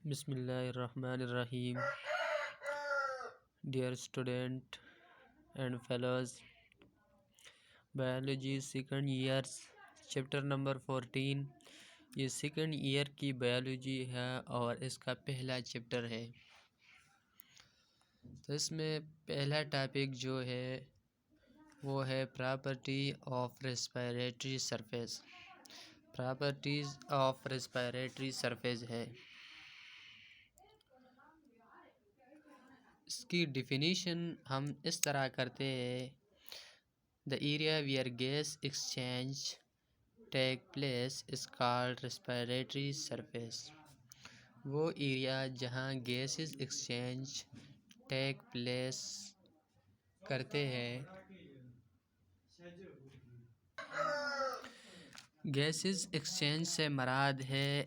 بسم اللہ الرحمن الرحیم. Dear student and fellows, biology second years chapter number 14. یہ سیکنڈ ایئر کی بایولوجی ہے اور اس کا پہلا چیپٹر ہے. تو اس میں پہلا ٹاپک جو ہے وہ ہے property of respiratory surface. Properties of respiratory surface ہے. اس کی ڈیفینیشن ہم اس طرح کرتے ہیں: the area where gas exchange take place is called respiratory surface. وہ ایریا جہاں گیسز ایکسچینج ٹیک پلیس کرتے ہیں. گیسز ایکسچینج سے مراد ہے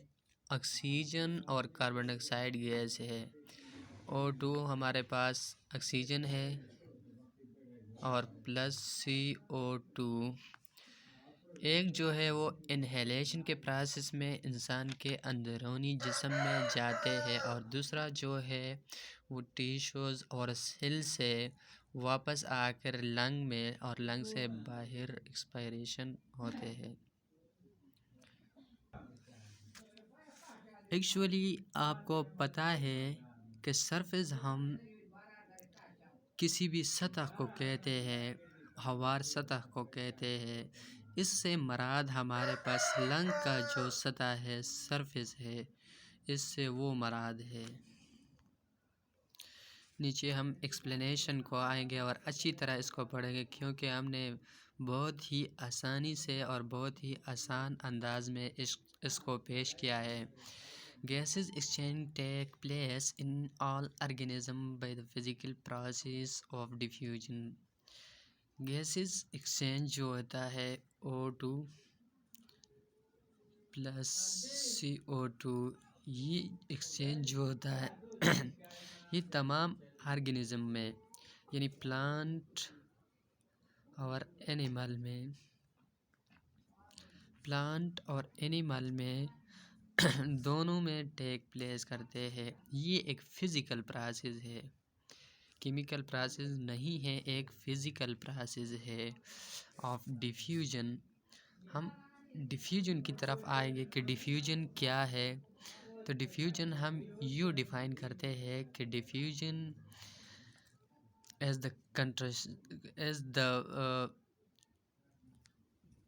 آکسیجن اور کاربن ڈائی آکسائڈ گیس ہے. O2 ہمارے پاس آکسیجن ہے اور پلس CO2. ایک جو ہے وہ انہیلیشن کے پروسیس میں انسان کے اندرونی جسم میں جاتے ہیں اور دوسرا جو ہے وہ ٹیشوز اور سیل سے واپس آ کر لنگ میں اور لنگ سے باہر ایکسپائریشن ہوتے ہیں. ایکچولی آپ کو پتہ ہے کہ سرفیس ہم کسی بھی سطح کو کہتے ہیں، ہموار سطح کو کہتے ہیں. اس سے مراد ہمارے پاس لنگ کا جو سطح ہے سرفیس ہے، اس سے وہ مراد ہے. نیچے ہم ایکسپلینیشن کو آئیں گے اور اچھی طرح اس کو پڑھیں گے کیونکہ ہم نے بہت ہی آسانی سے اور بہت ہی آسان انداز میں اس کو پیش کیا ہے. Gases exchange take place in all organisms by the physical process of diffusion. Gases exchange جو ہوتا ہے O2 پلس CO2، یہ ایکسچینج جو ہوتا ہے یہ تمام آرگنزم میں یعنی پلانٹ اور اینیمل میں دونوں میں ٹیک پلیس کرتے ہیں. یہ ایک فزیکل پروسیس ہے، کیمیکل پروسیس نہیں ہے، ایک فزیکل پروسیس ہے آف ڈیفیوژن. ہم ڈیفیوژن کی طرف آئیں گے کہ ڈیفیوژن کیا ہے. تو ڈیفیوژن ہم یوں ڈیفائن کرتے ہیں کہ diffusion as the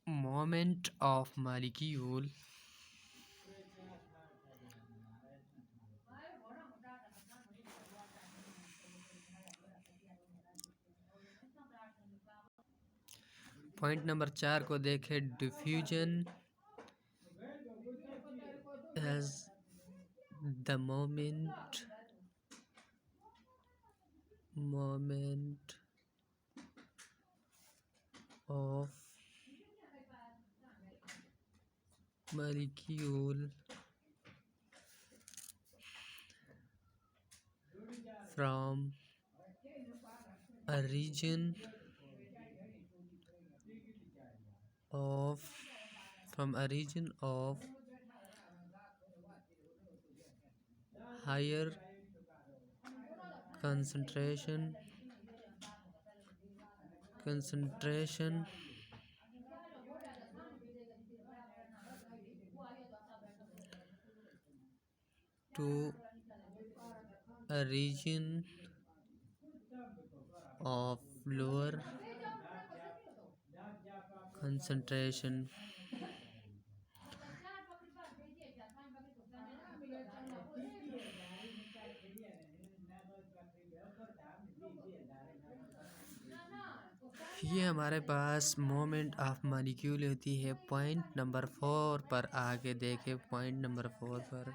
moment of molecule point number 4 کو دیکھیں. Diffusion as the moment of molecule from a region of higher concentration to a region of lower concentration. یہ ہمارے پاس مومنٹ آف مالیکیول ہوتی ہے. پوائنٹ نمبر 4 پر آگے دیکھیں. Point number 4 پر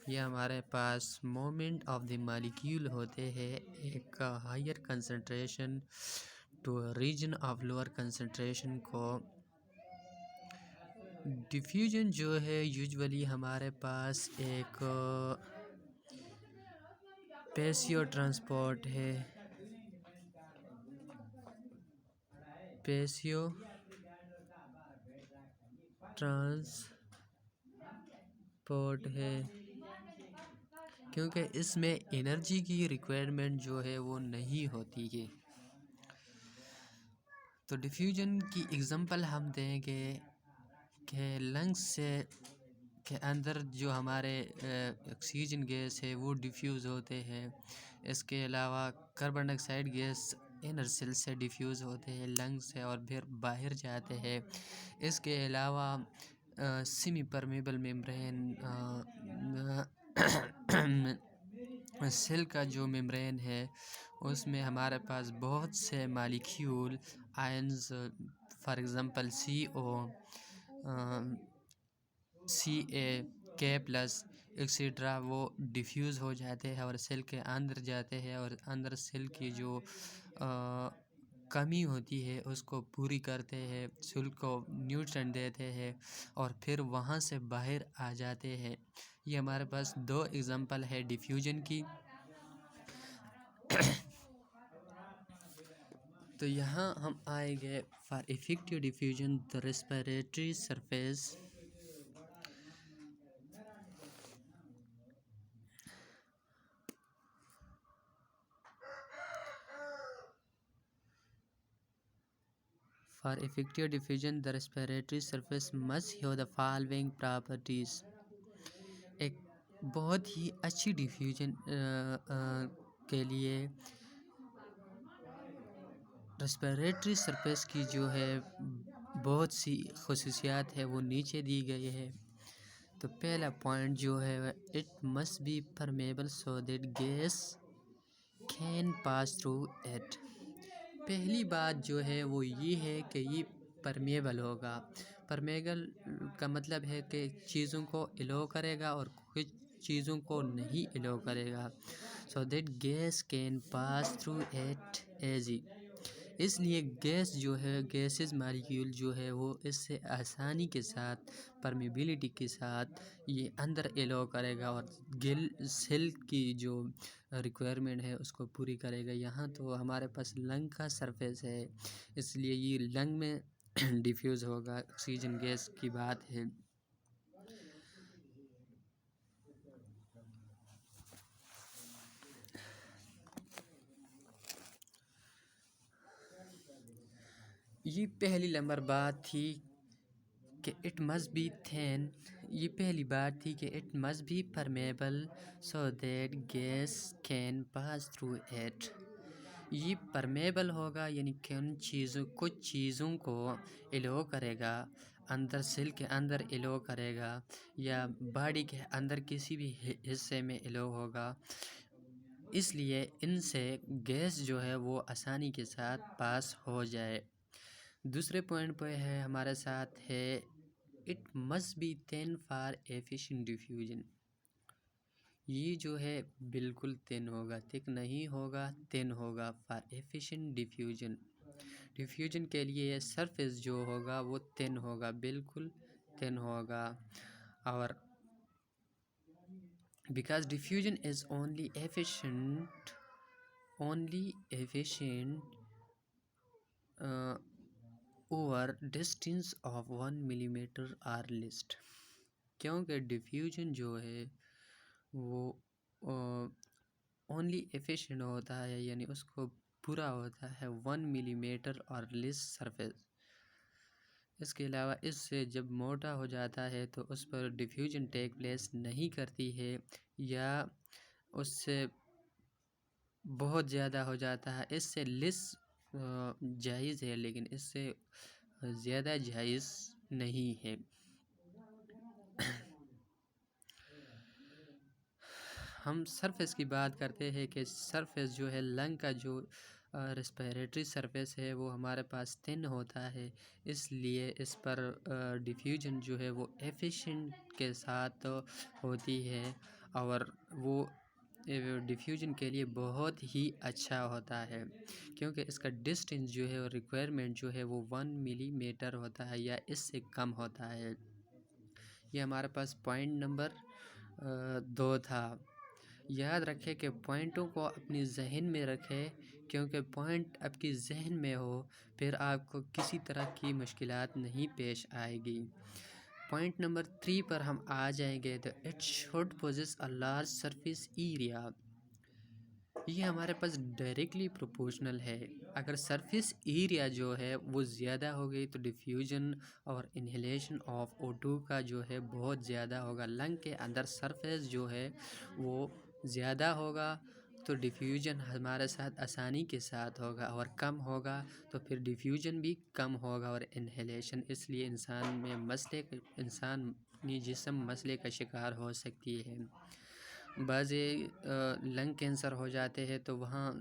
یہ ہمارے پاس مومنٹ آف دی مالیکیول ہوتے ہیں ایک higher concentration to region of lower concentration کو. ڈیفیوژن جو ہے یوجولی ہمارے پاس ایک پیسیو ٹرانسپورٹ ہے. پیسیو ٹرانسپورٹ ہے کیونکہ اس میں انرجی کی ریکوائرمنٹ جو ہے وہ نہیں ہوتی ہے۔ تو ڈیفیوژن کی اگزامپل ہم دیں گے کہ لنگس سے کے اندر جو ہمارے آکسیجن گیس ہے وہ ڈیفیوز ہوتے ہیں۔ اس کے علاوہ کاربن ڈائی آکسائڈ گیس انر سیل سے ڈیفیوز ہوتے ہیں لنگ سے اور پھر باہر جاتے ہیں۔ اس کے علاوہ سیمی پرمیبل ممبرین سیل کا جو ممبرین ہے اس میں ہمارے پاس بہت سے molecule ions for example CA+, etcetera وہ ڈیفیوز ہو جاتے ہیں اور سیل کے اندر جاتے ہیں اور اندر سیل کی جو کمی ہوتی ہے اس کو پوری کرتے ہیں، سیل کو نیوٹرینٹ دیتے ہیں اور پھر وہاں سے باہر آ جاتے ہیں۔ یہ ہمارے پاس 2 ایگزامپل ہے ڈیفیوژن کی۔ تو یہاں ہم آئیں گے for effective diffusion the respiratory surface. For effective diffusion, the respiratory surface must have the following properties۔ ایک بہت ہی اچھی ڈیفیوژن کے لیے ریسپیریٹری سرفیس کی جو ہے بہت سی خصوصیات ہے وہ نیچے دی گئی ہے۔ تو پہلا پوائنٹ جو ہے it must be permeable so that gas can pass through it. پہلی بات جو ہے وہ یہ ہے کہ یہ پرمیبل ہوگا۔ پرمیبل کا مطلب ہے کہ چیزوں کو ایلو کرے گا اور کچھ چیزوں کو نہیں ایلو کرے گا۔ So that gas can pass through it easy. اس لیے گیس جو ہے گیسز مالیکیول جو ہے وہ اس سے آسانی کے ساتھ پرمیبلٹی کے ساتھ یہ اندر ایلو کرے گا اور سیل کی جو ریکوائرمنٹ ہے اس کو پوری کرے گا۔ یہاں تو ہمارے پاس لنگ کا سرفیس ہے اس لیے یہ لنگ میں ڈیفیوز ہوگا، آکسیجن گیس کی بات ہے۔ یہ پہلی نمبر بات تھی کہ اٹ مسٹ بی تھین۔ یہ پہلی بات تھی کہ it must be permeable so that gas can pass through it. یہ پرمیبل ہوگا یعنی کچھ چیزوں کو ایلو کرے گا، اندر سیل کے اندر ایلو کرے گا یا باڈی کے اندر کسی بھی حصے میں ایلو ہوگا، اس لیے ان سے گیس جو ہے وہ آسانی کے ساتھ پاس ہو جائے۔ دوسرے پوائنٹ پہ ہے ہمارے ساتھ ہے it must be thin for efficient diffusion. یہ جو ہے بالکل تhin ہوگا، تھک نہیں ہوگا، تhin ہوگا فار ایفیشینٹ ڈیفیوژن۔ ڈیفیوژن کے لیے سرفیس جو ہوگا وہ تhin ہوگا، بالکل thin ہوگا۔ اور because diffusion is only efficient over distance of 1 millimetre are لیس۔ کیونکہ ڈیفیوژن جو ہے وہ اونلی ایفیشینٹ ہوتا ہے یعنی اس کو پورا ہوتا ہے 1 ملی میٹر اور لیس سرفیس۔ اس کے علاوہ اس سے جب موٹا ہو جاتا ہے تو اس پر ڈیفیوژن ٹیک پلیس نہیں کرتی ہے یا اس سے بہت زیادہ ہو جاتا ہے۔ اس سے لیس جائز ہے لیکن اس سے زیادہ جائز نہیں ہے۔ ہم سرفیس کی بات کرتے ہیں کہ سرفیس جو ہے لنگ کا جو ریسپیریٹری سرفیس ہے وہ ہمارے پاس thin ہوتا ہے، اس لیے اس پر ڈیفیوژن جو ہے وہ ایفیشینٹ کے ساتھ ہوتی ہے اور وہ ڈیفیوژن کے لیے بہت ہی اچھا ہوتا ہے کیونکہ اس کا ڈسٹینس جو ہے اور ریکوائرمنٹ جو ہے وہ 1 ملی میٹر ہوتا ہے یا اس سے کم ہوتا ہے۔ یہ ہمارے پاس پوائنٹ نمبر 2 تھا۔ یاد رکھے کہ پوائنٹوں کو اپنی ذہن میں رکھے کیونکہ پوائنٹ آپ کی ذہن میں ہو پھر آپ کو کسی طرح کی مشکلات نہیں پیش آئے گی۔ پوائنٹ نمبر 3 پر ہم آ جائیں گے تو it should possess a large surface area. یہ ہمارے پاس ڈائریکٹلی پروپورشنل ہے. اگر سرفیس ایریا جو ہے وہ زیادہ ہو گئی تو ڈیفیوژن اور انہیلیشن آف O2 کا جو ہے بہت زیادہ ہوگا. لنگ کے اندر سرفیس جو ہے وہ زیادہ ہوگا تو ڈیفیوژن ہمارے ساتھ آسانی کے ساتھ ہوگا، اور کم ہوگا تو پھر ڈیفیوژن بھی کم ہوگا اور انہیلیشن. اس لیے انسانی جسم مسئلے کا شکار ہو سکتی ہے. بعض لنگ کینسر ہو جاتے ہیں تو وہاں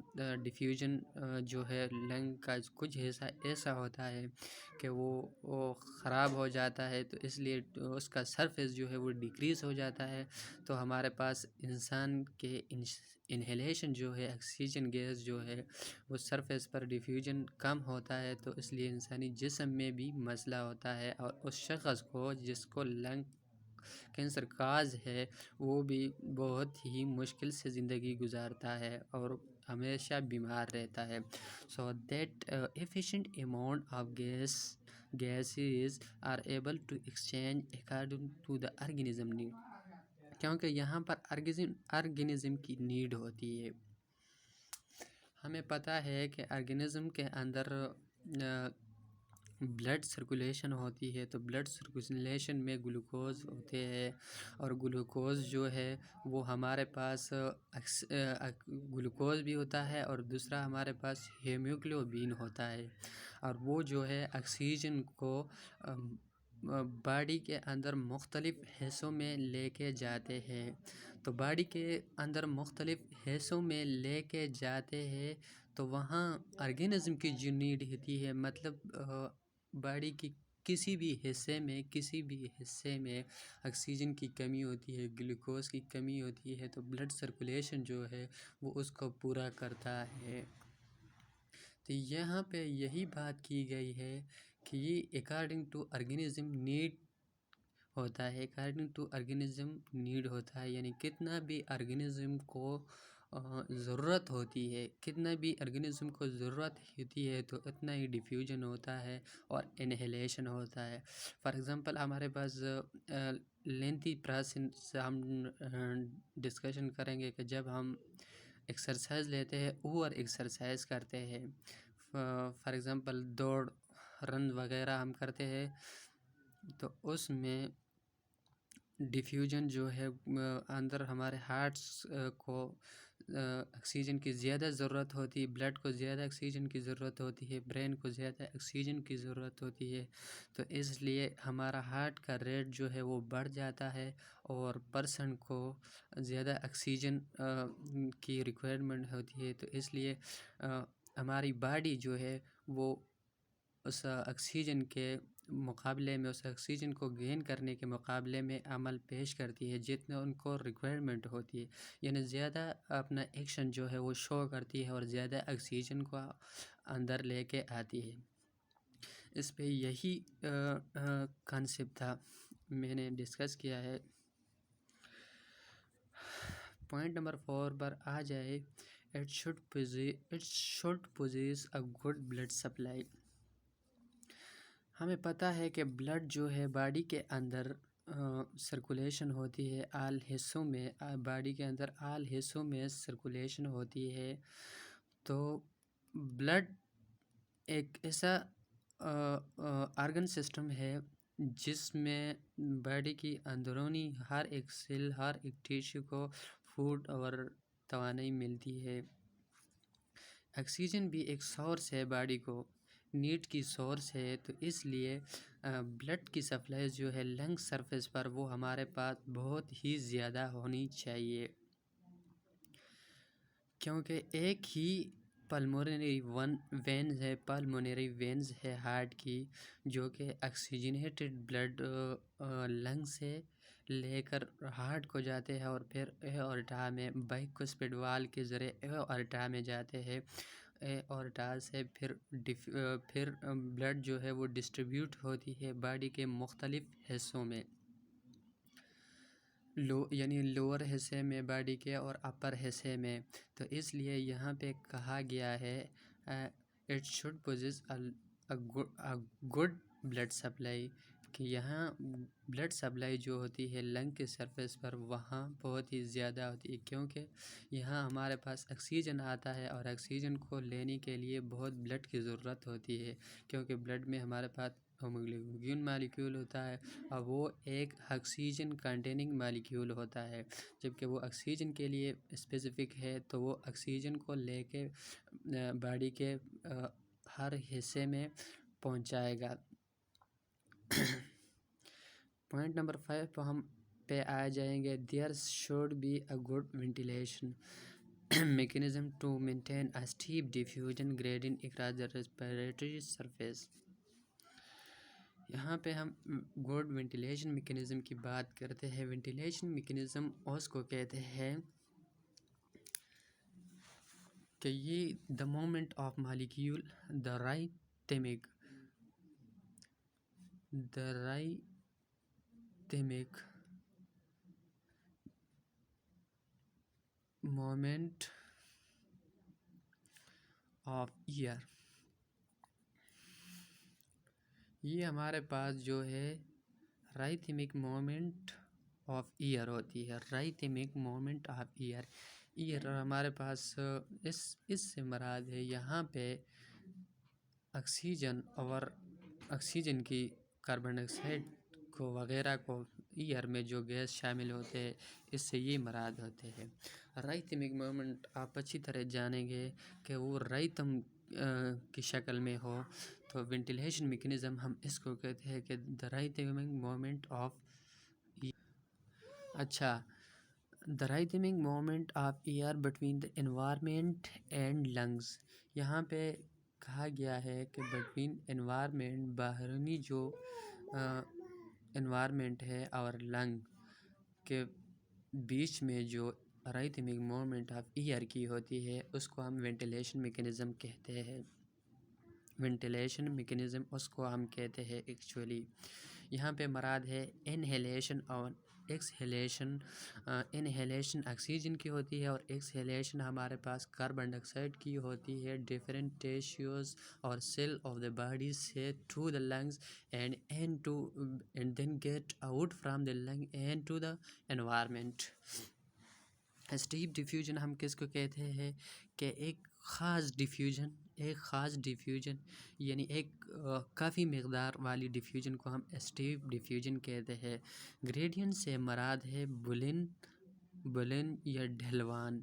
ڈیفیوژن جو ہے لنگ کا کچھ حصہ ایسا ہوتا ہے کہ وہ خراب ہو جاتا ہے، تو اس لیے اس کا سرفیس جو ہے وہ ڈیکریز ہو جاتا ہے. تو ہمارے پاس انسان کے انہیلیشن جو ہے آکسیجن گیس جو ہے وہ سرفیس پر ڈیفیوژن کم ہوتا ہے، تو اس لیے انسانی جسم میں بھی مسئلہ ہوتا ہے. اور اس شخص کو جس کو لنگ کینسر کاز ہے وہ بھی بہت ہی مشکل سے زندگی گزارتا ہے اور ہمیشہ بیمار رہتا ہے. So that efficient amount of gases are able to exchange according to the organism need. کیونکہ یہاں پر آرگنزم کی نیڈ ہوتی ہے. ہمیں پتہ ہے کہ آرگنزم کے اندر بلڈ سرکولیشن ہوتی ہے، تو بلڈ سرکولیشن میں گلوکوز ہوتے ہیں، اور گلوکوز جو ہے وہ ہمارے پاس گلوکوز بھی ہوتا ہے، اور دوسرا ہمارے پاس ہیموگلوبین ہوتا ہے، اور وہ جو ہے آکسیجن کو باڈی کے اندر مختلف حصوں میں لے کے جاتے ہیں. تو باڈی کے اندر مختلف حصوں میں لے کے جاتے ہیں تو وہاں آرگنزم کی جو نیڈ ہوتی ہے، مطلب باڈی کی کسی بھی حصے میں آکسیجن کی کمی ہوتی ہے، گلوکوز کی کمی ہوتی ہے، تو بلڈ سرکولیشن جو ہے وہ اس کو پورا کرتا ہے. تو یہاں پہ یہی بات کی گئی ہے کہ یہ اکارڈنگ ٹو آرگنزم نیڈ ہوتا ہے، یعنی کتنا بھی آرگنزم کو ضرورت ہوتی ہے تو اتنا ہی ڈیفیوژن ہوتا ہے اور انہیلیشن ہوتا ہے. فار ایگزامپل ہمارے پاس لینتھی پروسیس ہم ڈسکشن کریں گے کہ جب ہم ایکسرسائز لیتے ہیں، اوور ایکسرسائز کرتے ہیں، فار ایگزامپل دوڑ رن وغیرہ ہم کرتے ہیں، تو اس میں ڈیفیوژن جو ہے اندر ہمارے ہارٹس کو آکسیجن کی زیادہ ضرورت ہوتی ہے، بلڈ کو زیادہ آکسیجن کی ضرورت ہوتی ہے، برین کو زیادہ آکسیجن کی ضرورت ہوتی ہے. تو اس لیے ہمارا ہارٹ کا ریٹ جو ہے وہ بڑھ جاتا ہے، اور پرسن کو زیادہ آکسیجن کی ریکوائرمنٹ ہوتی ہے. تو اس لیے ہماری باڈی جو ہے وہ اس آکسیجن کے مقابلے میں، اس آکسیجن کو گین کرنے کے مقابلے میں عمل پیش کرتی ہے جتنا ان کو ریکوائرمنٹ ہوتی ہے، یعنی زیادہ اپنا ایکشن جو ہے وہ شو کرتی ہے اور زیادہ آکسیجن کو اندر لے کے آتی ہے. اس پہ یہی کانسیپٹ تھا میں نے ڈسکس کیا ہے. پوائنٹ نمبر 4 پر آ جائے، it should possess a good blood supply. ہمیں پتہ ہے کہ بلڈ جو ہے باڈی کے اندر سرکولیشن ہوتی ہے، باڈی کے اندر آل حصوں میں سرکولیشن ہوتی ہے. تو بلڈ ایک ایسا آرگن سسٹم ہے جس میں باڈی کی اندرونی ہر ایک سیل، ہر ایک ٹیشو کو فوڈ اور توانائی ملتی ہے. آکسیجن بھی ایک سورس ہے، باڈی کو نیڈ کی سورس ہے. تو اس لیے بلڈ کی سپلائی جو ہے لنگ سرفیس پر وہ ہمارے پاس بہت ہی زیادہ ہونی چاہیے، کیونکہ ایک ہی پلمونری وینز ہے ہارٹ کی، جو کہ آکسیجنیٹڈ بلڈ لنگ سے لے کر ہارٹ کو جاتے ہیں اور پھر اورٹا میں بائیکوسپیڈ وال کے ذریعے اورٹا میں جاتے ہیں. اورٹا سے پھر بلڈ جو ہے وہ ڈسٹریبیوٹ ہوتی ہے باڈی کے مختلف حصوں میں، یعنی لوور حصے میں باڈی کے اور اپر حصے میں. تو اس لیے یہاں پہ کہا گیا ہے it should possess a good blood supply, کہ یہاں بلڈ سپلائی جو ہوتی ہے لنگ کے سرفیس پر وہاں بہت ہی زیادہ ہوتی ہے، کیونکہ یہاں ہمارے پاس آکسیجن آتا ہے اور آکسیجن کو لینے کے لیے بہت بلڈ کی ضرورت ہوتی ہے، کیونکہ بلڈ میں ہمارے پاس ہیموگلوبن مالیکیول ہوتا ہے اور وہ ایک آکسیجن کنٹیننگ مالیکیول ہوتا ہے، جبکہ وہ آکسیجن کے لیے اسپیسیفک ہے، تو وہ آکسیجن کو لے کے باڈی کے ہر حصے میں پہنچائے گا۔ پوائنٹ نمبر 5 پہ ہم آ جائیں گے، there should be a good ventilation mechanism to maintain a steep diffusion gradient across the respiratory surface. یہاں پہ ہم گڈ وینٹیلیشن میکینزم کی بات کرتے ہیں۔ وینٹیلیشن میکینزم اس کو کہتے ہیں کہ یہ the moment of molecule the rhythmic moment of air, یہ ہمارے پاس جو ہے رائتھمیک مومنٹ آف ایئر ہوتی ہے۔ رائتھمیک مومنٹ آف ایئر ہمارے پاس اس سے مراد ہے یہاں پہ آکسیجن اور آکسیجن کی کاربن ڈائی آکسائڈ کو وغیرہ کو ایئر میں جو گیس شامل ہوتے ہیں، اس سے یہ مراد ہوتے ہیں۔ رائتھمیک مومنٹ آپ اچھی طرح جانیں گے کہ وہ رائتم کی شکل میں ہو، تو وینٹیلیشن میکینزم ہم اس کو کہتے ہیں کہ the rhythmic moment of the rhythmic moment of air between the environment and lungs. یہاں پہ کہا گیا ہے کہ بٹوین انوائرمنٹ، باہرونی جو انوائرمنٹ ہے اور لنگ کے بیچ میں جو رائتھمیک مومنٹ آف ایئر کی ہوتی ہے، اس کو ہم وینٹیلیشن میکینزم کہتے ہیں۔ وینٹیلیشن میکینزم اس کو ہم کہتے ہیں ایکچولی۔ یہاں پہ مراد ہے انہیلیشن اور ایکسہیلیشن۔ انہیلیشن آکسیجن کی ہوتی ہے اور ایکسہیلیشن ہمارے پاس کاربن ڈائی آکسائڈ کی ہوتی ہے۔ ڈفرینٹ ٹیشوز اور سیل آف دا باڈی سے to the lungs and then get out from the lung and to the environment. Steep diffusion ہم کس کو کہتے ہیں کہ ایک خاص ڈیفیوژن یعنی ایک کافی مقدار والی ڈیفیوژن کو ہم اسٹیپ ڈیفیوژن کہتے ہیں۔ گریڈینٹ سے مراد ہے بلن یا ڈھلوان۔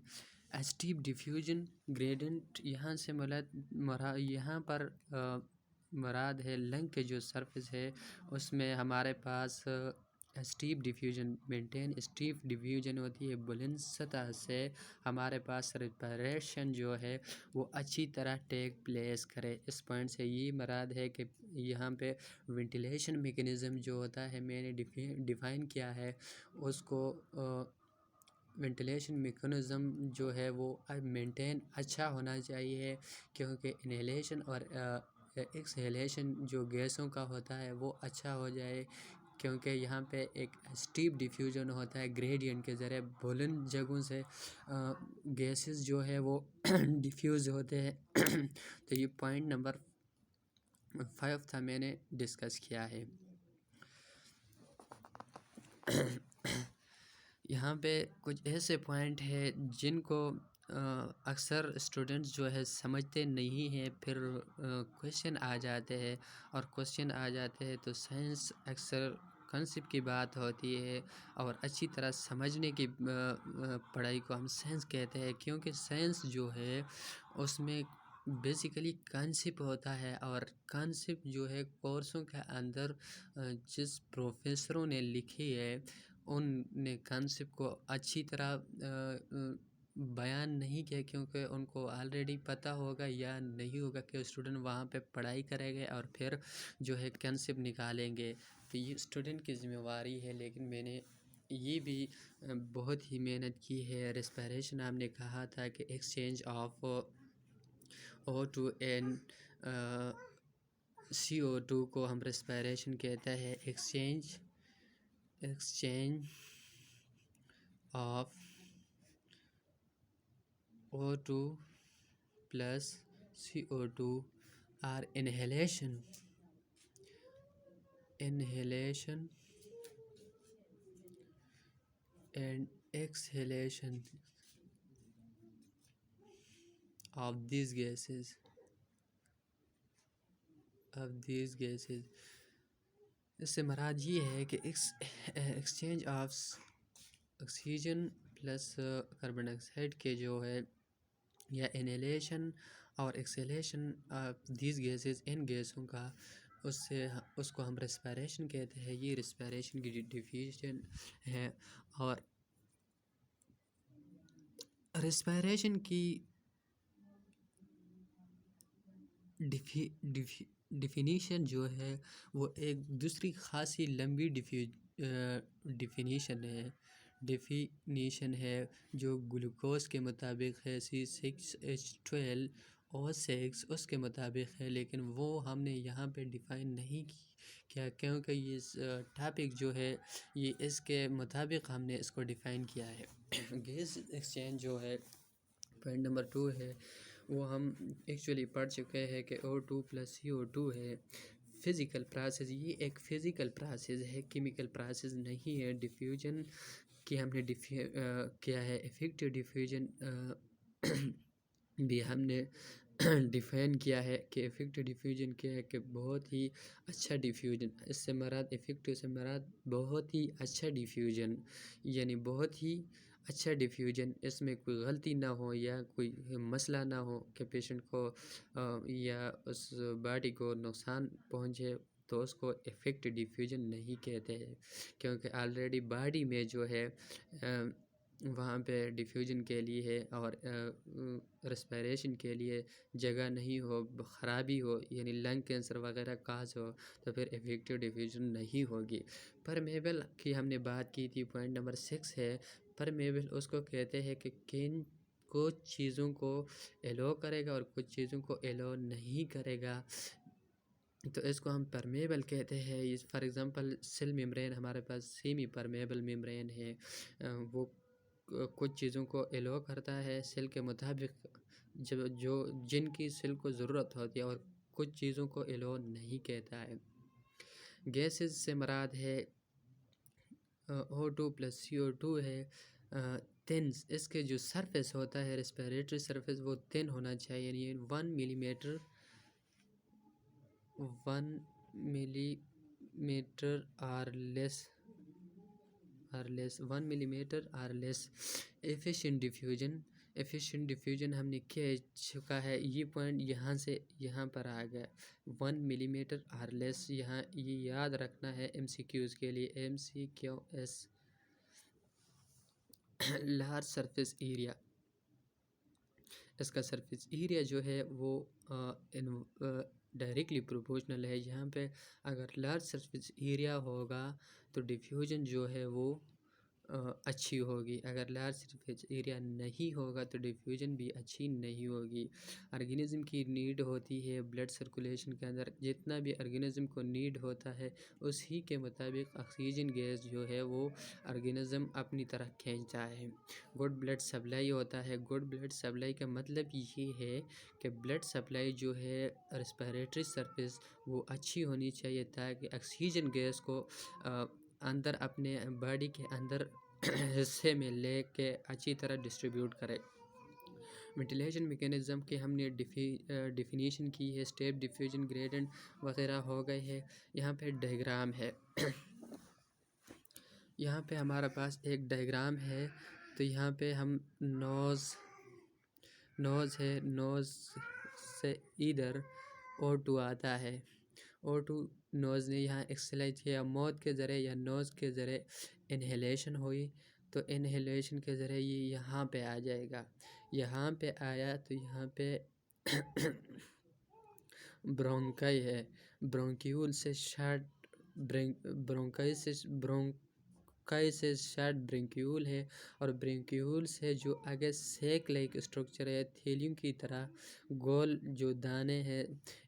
اسٹیپ ڈیفیوژن گریڈینٹ یہاں سے یہاں پر مراد ہے لنگ کے جو سرفیس ہے اس میں ہمارے پاس اسٹیپ ڈیفیوژن ہوتی ہے۔ بلند سطح سے ہمارے پاس ریسپیریشن جو ہے وہ اچھی طرح ٹیک پلیس کرے۔ اس پوائنٹ سے یہ مراد ہے کہ یہاں پہ وینٹیلیشن میکینزم جو ہوتا ہے میں نے ڈیفائن کیا ہے اس کو، وینٹیلیشن میکینزم جو ہے وہ مینٹین اچھا ہونا چاہیے، کیونکہ انہیلیشن اور ایکسہیلیشن جو گیسوں کا ہوتا ہے وہ اچھا ہو جائے، کیونکہ یہاں پہ ایک اسٹیپ ڈیفیوژن ہوتا ہے گریڈینٹ کے ذریعے بلند جگہوں سے گیسز جو ہے وہ ڈیفیوز ہوتے ہیں۔ تو یہ پوائنٹ نمبر 5 تھا، میں نے ڈسکس کیا ہے۔ یہاں پہ کچھ ایسے پوائنٹ ہے جن کو اکثر اسٹوڈنٹس جو ہے سمجھتے نہیں ہیں، پھر کویشچن آ جاتے ہیں تو سائنس اکثر کنسیپٹ کی بات ہوتی ہے اور اچھی طرح سمجھنے کی پڑھائی کو ہم سائنس کہتے ہیں، کیونکہ سائنس جو ہے اس میں بیسیکلی کانسیپٹ ہوتا ہے، اور کانسیپٹ جو ہے کورسوں کے اندر جس پروفیسروں نے لکھی ہے ان نے کانسیپٹ کو اچھی طرح بیان نہیں کیا، کیونکہ ان کو آلریڈی پتہ ہوگا یا نہیں ہوگا کہ اسٹوڈنٹ وہاں پہ پڑھائی کریں گے اور پھر جو ہے کانسیپٹ نکالیں گے، تو یہ اسٹوڈنٹ کی ذمہ داری ہے۔ لیکن میں نے یہ بھی بہت ہی محنت کی ہے۔ ریسپیریشن ہم نے کہا تھا کہ exchange of O2 and CO2 کو ہم ریسپیریشن کہتے ہیں۔ Exchange of O2 plus CO2 or inhalation inhalation and exhalation of these gases اس سے مراد یہ ہے کہ exchange of oxygen plus carbon dye oxide کے جو ہے یا انہیلیشن اور ایکسیلیشن آف دیز گیسز ان گیسوں کا اس کو ہم ریسپائریشن کہتے ہیں. یہ ریسپائریشن کی ڈیفینیشن ہے. اور ریسپائریشن کی ڈیفینیشن جو ہے وہ ایک دوسری خاصی لمبی ڈیفینیشن ہے جو گلوکوز کے مطابق ہے C6H12O6 اس کے مطابق ہے، لیکن وہ ہم نے یہاں پہ ڈیفائن نہیں کیا کیونکہ یہ ٹاپک جو ہے یہ اس کے مطابق ہم نے اس کو ڈیفائن کیا ہے. گیس ایکسچینج جو ہے پوائنٹ نمبر 2 ہے، وہ ہم ایکچولی پڑھ چکے ہیں کہ O2 + CO2 ہے. فزیکل پروسیس، یہ ایک فزیکل پروسیس ہے، کیمیکل پروسیس نہیں ہے. ڈیفیوژن کی ہم نے کیا ہے، افیکٹو ڈیفیوژن بھی ہم نے ڈیفائن کیا ہے کہ افیکٹو ڈیفیوژن کیا ہے کہ بہت ہی اچھا ڈیفیوژن. اس سے مراد افیکٹو سے مراد بہت ہی اچھا ڈیفیوژن، یعنی بہت ہی اچھا ڈیفیوژن، اس میں کوئی غلطی نہ ہو یا کوئی مسئلہ نہ ہو کہ پیشنٹ کو یا اس باڈی کو نقصان پہنچے، تو اس کو افیکٹ ڈیفیوژن نہیں کہتے ہیں، کیونکہ آلریڈی باڈی میں جو ہے وہاں پہ ڈیفیوژن کے لیے ہے اور ریسپائریشن کے لیے جگہ نہیں ہو، خرابی ہو، یعنی لنگ کینسر وغیرہ کاز ہو، تو پھر افیکٹو ڈیفیوژن نہیں ہوگی. پرمیبل کی ہم نے بات کی تھی، پوائنٹ نمبر 6 ہے. پرمیبل اس کو کہتے ہیں کہ کچھ چیزوں کو ایلو کرے گا اور کچھ چیزوں کو ایلو نہیں کرے گا، تو اس کو ہم پرمیبل کہتے ہیں. فار ایگزامپل سیل میمبرین ہمارے پاس سیمی پرمیبل میمبرین ہے، وہ کچھ چیزوں کو ایلو کرتا ہے سیل کے مطابق جن کی سیل کو ضرورت ہوتی ہے، اور کچھ چیزوں کو ایلو نہیں کہتا ہے. گیسز سے مراد ہے O2 + CO2 ہے. تھنس، اس کے جو سرفیس ہوتا ہے ریسپیریٹری سرفیس وہ تھن ہونا چاہیے، یعنی 1 millimetre are less 1 millimetre are less. Efficient diffusion ہم نے کہہ چکا ہے. یہ پوائنٹ یہاں سے یہاں پر آ گیا 1 ملی میٹر آر لیس. یہاں یہ یاد رکھنا ہے MCQs کے لیے. MCQs لارج سرفیس ایریا، اس کا سرفیس ایریا جو ہے وہ ڈائریکٹلی پروپورشنل ہے. یہاں پہ اگر لارج سرفیس ایریا ہوگا تو ڈیفیوژن جو ہے وہ اچھی ہوگی، اگر لارج سرفیس ایریا نہیں ہوگا تو ڈیفیوژن بھی اچھی نہیں ہوگی. آرگینزم کی نیڈ ہوتی ہے بلڈ سرکولیشن کے اندر، جتنا بھی آرگینزم کو نیڈ ہوتا ہے اسی کے مطابق آکسیجن گیس جو ہے وہ آرگینزم اپنی طرح کھینچتا ہے. گڈ بلڈ سپلائی ہوتا ہے. گڈ بلڈ سپلائی کا مطلب یہ ہے کہ بلڈ سپلائی جو ہے ریسپیریٹری سرفیس وہ اچھی ہونی چاہیے، تاکہ آکسیجن گیس کو اندر اپنے باڈی کے اندر حصے میں لے کے اچھی طرح ڈسٹریبیوٹ کرے. وینٹیلیشن میکینزم کے ہم نے ڈیفینیشن کی ہے. اسٹیپ ڈیفیوژن گریڈنٹ وغیرہ ہو گئے ہے. یہاں پہ ڈائیگرام ہے، یہاں پہ ہمارا پاس ایک ڈائیگرام ہے. تو یہاں پہ ہم نوز ہے، نوز سے ادھر O2 آتا ہے. O2 نوز نے یہاں ایکسلائز کیا، موت کے ذریعے یا نوز کے ذریعے انہیلیشن ہوئی، تو انہیلیشن کے ذریعے یہ یہاں پہ آ جائے گا. یہاں پہ آیا تو یہاں پہ برونکائی ہے، برونکیول سے شارٹ برونکائی سے شارٹ برونکیول ہے، اور برونکیول سے جو آگے سیک لائک اسٹرکچر ہے، تھیلیوں کی طرح گول جو دانے ہیں،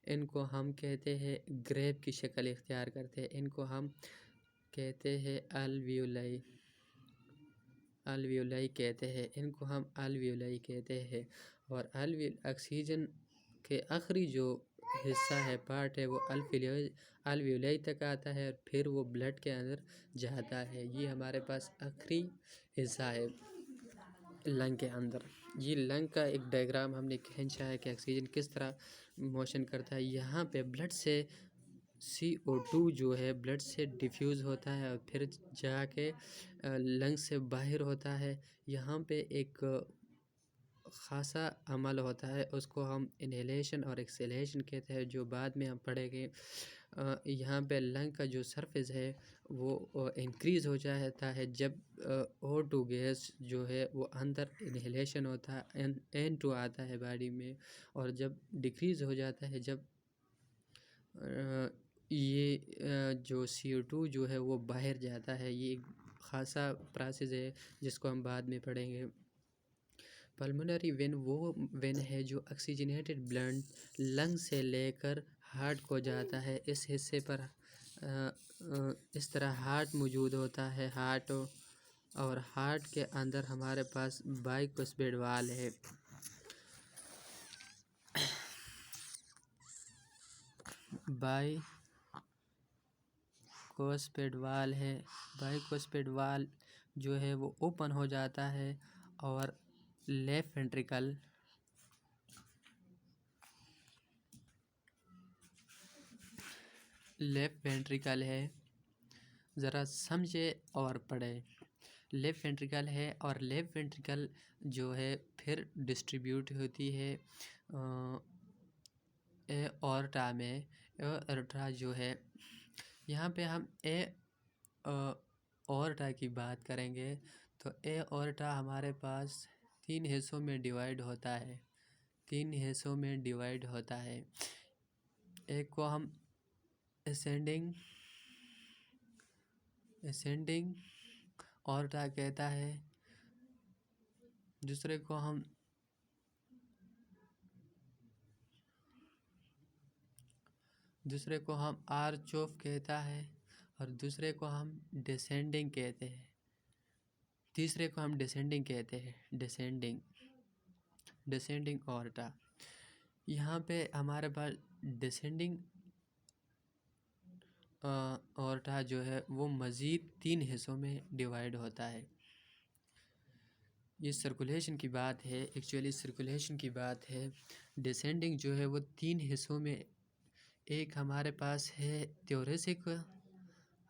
ان کو ہم کہتے ہیں گریپ کی شکل اختیار کرتے ہیں. ان کو ہم کہتے ہیں الویولائی کہتے ہیں. ان کو ہم الویولائی کہتے ہیں. اور آکسیجن کے آخری جو حصہ ہے، پارٹ ہے، وہ الویولائی تک آتا ہے، پھر وہ بلڈ کے اندر جاتا ہے۔ یہ ہمارے پاس آخری حصہ ہے لنگ کے اندر۔ یہ لنگ کا ایک ڈائیگرام ہم نے کھینچا ہے کہ آکسیجن کس طرح موشن کرتا ہے۔ یہاں پہ بلڈ سے CO2 جو ہے بلڈ سے ڈیفیوز ہوتا ہے اور پھر جا کے لنگ سے باہر ہوتا ہے۔ یہاں پہ ایک خاصا عمل ہوتا ہے، اس کو ہم انہیلیشن اور ایکسیلیشن کہتے ہیں، جو بعد میں ہم پڑھیں گے۔ یہاں پہ لنگ کا جو سرفیس ہے وہ انکریز ہو جاتا ہے جب O2 گیس جو ہے وہ اندر انہیلیشن ہوتا ہے، N2 آتا ہے باڈی میں، اور جب ڈیکریز ہو جاتا ہے جب یہ جو CO2 جو ہے وہ باہر جاتا ہے۔ یہ ایک خاصا پروسیس ہے جس کو ہم بعد میں پڑھیں گے۔ پلمونری وین وہ وین ہے جو آکسیجنیٹڈ بلڈ لنگ سے لے کر ہارٹ کو جاتا ہے۔ اس حصے پر اس طرح ہارٹ موجود ہوتا ہے، ہارٹ، اور ہارٹ کے اندر ہمارے پاس بائیکوسپیڈ وال ہے۔ بائیکوسپیڈ وال ہے، بائیکوسپیڈ وال جو ہے وہ اوپن ہو جاتا ہے اور لیفٹ وینٹریکل ہے، ذرا سمجھے اور پڑھے۔ لیفٹ وینٹریکل ہے اور لیفٹ وینٹریکل جو ہے پھر ڈسٹریبیوٹ ہوتی ہے اے اورٹا میں۔ اے اورٹا جو ہے، یہاں پہ ہم اے اورٹا کی بات کریں گے تو اے اورٹا ہمارے پاس 3 حصوں میں ڈیوائیڈ ہوتا ہے، 3 حصوں میں ڈیوائیڈ ہوتا ہے۔ ایک کو ہم اسینڈنگ اورٹا کہتا ہے، دوسرے کو ہم آرچ آف کہتا ہے، اور دوسرے کو ہم ڈیسینڈنگ کہتے ہیں، تیسرے کو ہم ڈیسینڈنگ کہتے ہیں، ڈیسینڈنگ اورٹا۔ یہاں پہ ہمارے پاس ڈیسینڈنگ اورٹا جو ہے وہ مزید 3 حصوں میں ڈیوائیڈ ہوتا ہے۔ یہ سرکولیشن کی بات ہے، ایکچولی سرکولیشن کی بات ہے۔ ڈیسینڈنگ جو ہے وہ 3 حصوں میں، ایک ہمارے پاس ہے تھوریسک،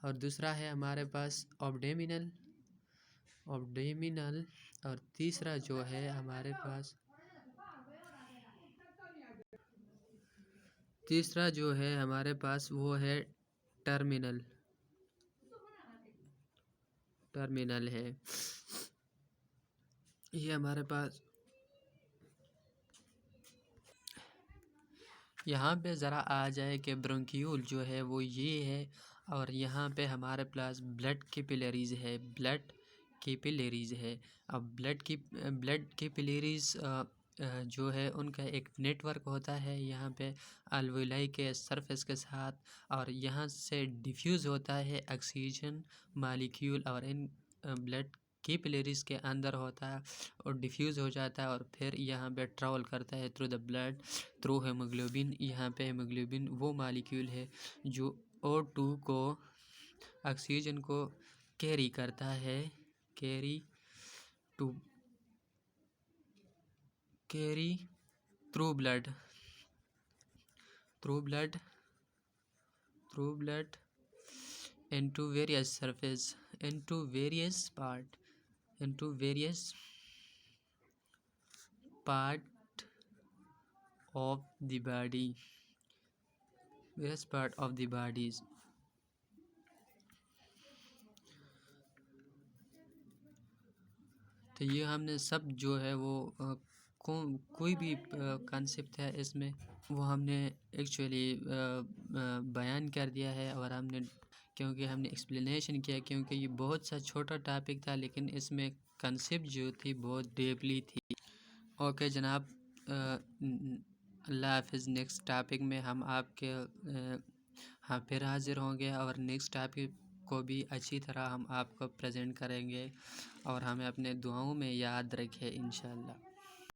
اور دوسرا ہے ہمارے پاس ابڈومینل، اور تیسرا جو ہے ہمارے پاس وہ ہے ٹرمینل ہے۔ یہ ہمارے پاس یہاں پہ ذرا آ جائے کہ برونکیول جو ہے وہ یہ ہے، اور یہاں پہ ہمارے پاس بلڈ کیپیلریز ہے۔ اب بلڈ کیپیلریز جو ہے ان کا ایک نیٹ ورک ہوتا ہے یہاں پہ الویولائی کے سرفیس کے ساتھ، اور یہاں سے ڈیفیوز ہوتا ہے آکسیجن مالیکیول، اور ان بلڈ کیپیلریز کے اندر ہوتا ہے اور ڈیفیوز ہو جاتا ہے، اور پھر یہاں پہ ٹریول کرتا ہے through the blood, through haemoglobin. یہاں پہ ہیموگلوبن وہ مالیکیول ہے جو O2 کو، آکسیجن کو کیری کرتا ہے، carry through blood into various surface, into various part of the body, various part of the bodies۔ تو یہ ہم نے سب جو ہے وہ کوئی بھی کانسیپٹ ہے اس میں وہ ہم نے ایکچولی بیان کر دیا ہے، اور کیونکہ ہم نے ایکسپلینیشن کیا، کیونکہ یہ بہت سا چھوٹا ٹاپک تھا لیکن اس میں کنسیپٹ جو تھی بہت ڈیپلی تھی۔ اوکے جناب، اللہ حافظ۔ نیکسٹ ٹاپک میں ہم آپ کے پھر حاضر ہوں گے، اور نیکسٹ ٹاپک کو بھی اچھی طرح ہم آپ کو پریزنٹ کریں گے، اور ہمیں اپنے دعاؤں میں یاد رکھیں انشاءاللہ۔